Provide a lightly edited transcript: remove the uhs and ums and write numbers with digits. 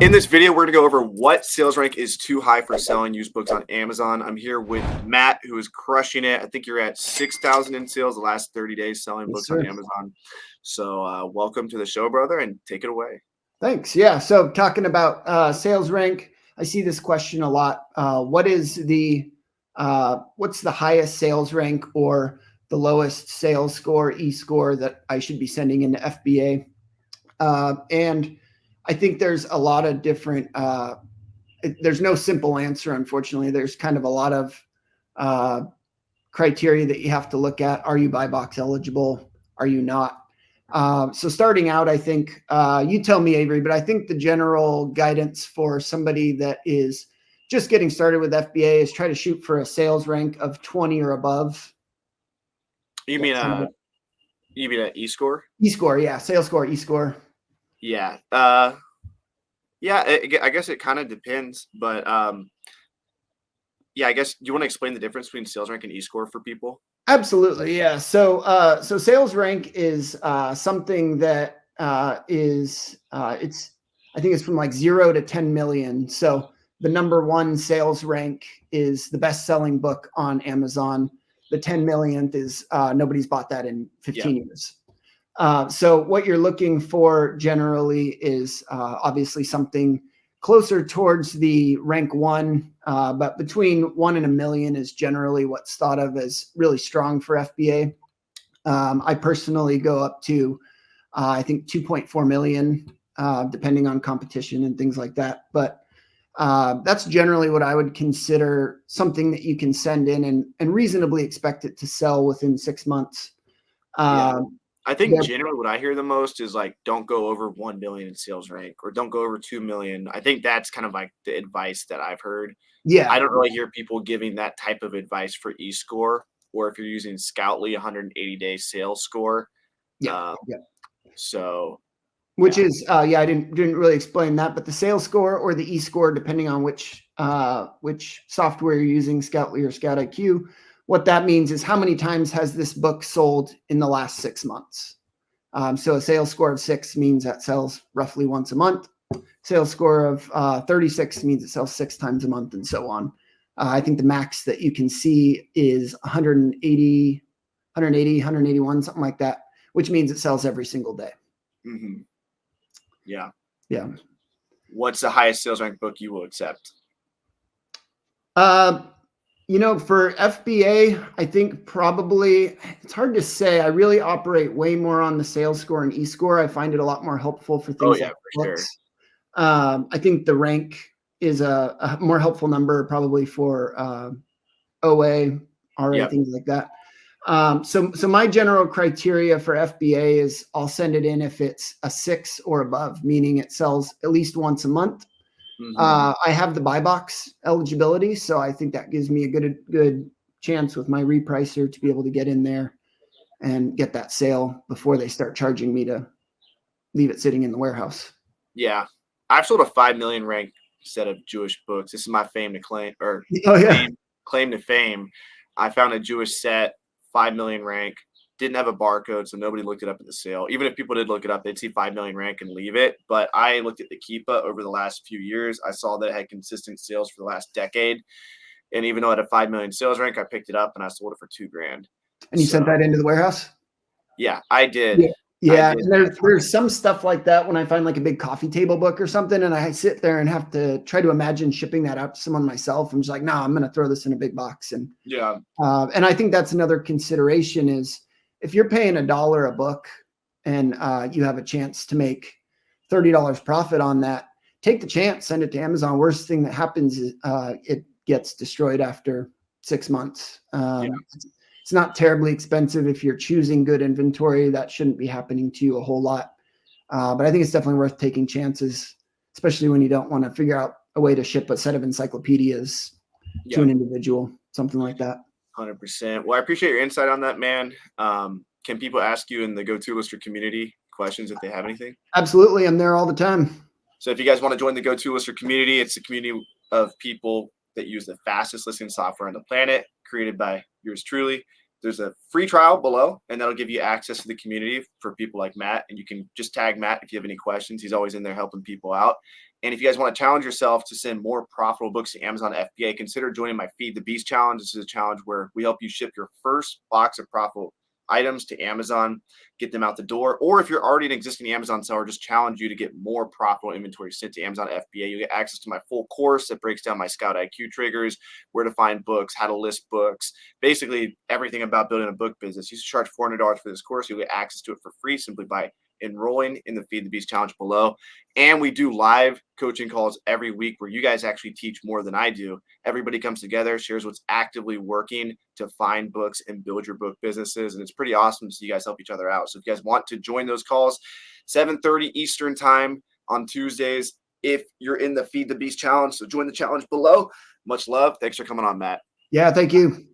In this video, we're going to go over what sales rank is too high for selling used books on Amazon. I'm here with Matt, who is crushing it. I think you're at 6,000 in sales the last 30 days selling Yes, books on sir. Amazon. So welcome to the show, brother, and take it away. Thanks. Yeah. So talking about sales rank, I see this question a lot. What's the highest sales rank or the lowest sales score, E-score that I should be sending into FBA? And I think there's a lot of different, there's no simple answer, unfortunately. There's kind of a lot of criteria that you have to look at. Are you buy box eligible? Are you not? So starting out, I think, you tell me, Avery, but I think the general guidance for somebody that is just getting started with FBA is try to shoot for a sales rank of 20 or above. You mean an E-score? E-score, yeah. Sales score, E-score. Yeah. Yeah, I guess it kind of depends, but yeah, I guess you want to explain the difference between sales rank and E-score for people? Absolutely, yeah. So sales rank is something that I think it's from like 0 to 10 million. So the number one sales rank is the best-selling book on Amazon. The 10 millionth is nobody's bought that in 15 years. So what you're looking for generally is obviously something closer towards the rank 1, but between 1 and 1 million is generally what's thought of as really strong for FBA. I personally go up to, I think 2.4 million, depending on competition and things like that. But that's generally what I would consider something that you can send in and reasonably expect it to sell within 6 months. I think generally what I hear the most is like, don't go over 1 million in sales rank or don't go over 2 million. I think that's kind of like the advice that I've heard. Yeah. I don't really hear people giving that type of advice for E-score, or if you're using Scoutly 180-day sales score. Yeah. So which is I didn't really explain that, but the sales score or the E-score, depending on which software you're using, Scoutly or Scout IQ, what that means is how many times has this book sold in the last 6 months. So a sales score of 6 means that sells roughly once a month. Sales score of 36 means it sells 6 times a month, and so on. I think the max that you can see is 180, 181, something like that, which means it sells every single day. Mm-hmm. Yeah. What's the highest sales rank book you will accept? For FBA, I think probably it's hard to say. I really operate way more on the sales score and E-score. I find it a lot more helpful for things like books. Sure. I think the rank is a more helpful number probably for OA, RA, things like that. So my general criteria for FBA is I'll send it in if it's a 6 or above, meaning it sells at least once a month. Mm-hmm. I have the buy box eligibility, so I think that gives me a good chance with my repricer to be able to get in there and get that sale before they start charging me to leave it sitting in the warehouse. Yeah, I've sold a 5 million rank set of Jewish books. This is my claim to fame. I found a Jewish set, 5 million rank. Didn't have a barcode, so nobody looked it up at the sale. Even if people did look it up, they'd see 5 million rank and leave it. But I looked at the Keepa over the last few years. I saw that it had consistent sales for the last decade. And even though it had a 5 million sales rank, I picked it up and I sold it for $2,000. And you sent that into the warehouse? Yeah, I did. Yeah. And there's some stuff like that when I find like a big coffee table book or something, and I sit there and have to try to imagine shipping that out to someone myself. I'm just like, no, I'm going to throw this in a big box. And and I think that's another consideration is if you're paying $1 a book and you have a chance to make $30 profit on that, take the chance, send it to Amazon. Worst thing that happens is it gets destroyed after 6 months. It's not terribly expensive if you're choosing good inventory. That shouldn't be happening to you a whole lot. But I think it's definitely worth taking chances, especially when you don't want to figure out a way to ship a set of encyclopedias to an individual, something like that. 100%. Well, I appreciate your insight on that, man. Can people ask you in the Go-To Lister community questions if they have anything? Absolutely. I'm there all the time. So if you guys want to join the Go-To Lister community, it's a community of people that use the fastest listing software on the planet, created by yours truly. There's a free trial below, and that'll give you access to the community for people like Matt. And you can just tag Matt if you have any questions. He's always in there helping people out. And if you guys want to challenge yourself to send more profitable books to Amazon FBA, consider joining my Feed the Beast challenge. This is a challenge where we help you ship your first box of profitable items to Amazon, get them out the door. Or if you're already an existing Amazon seller, just challenge you to get more profitable inventory sent to Amazon FBA. You get access to my full course that breaks down my Scout IQ triggers, where to find books, how to list books, basically everything about building a book business. You should charge $400 for this course. You'll get access to it for free simply by enrolling in the Feed the Beast challenge below. And we do live coaching calls every week where you guys actually teach more than I do. Everybody comes together, shares what's actively working to find books and build your book businesses. And it's pretty awesome to see you guys help each other out. So if you guys want to join those calls, 7:30 Eastern time on Tuesdays, if you're in the Feed the Beast challenge. So join the challenge below. Much love. Thanks for coming on, Matt. Yeah, thank you.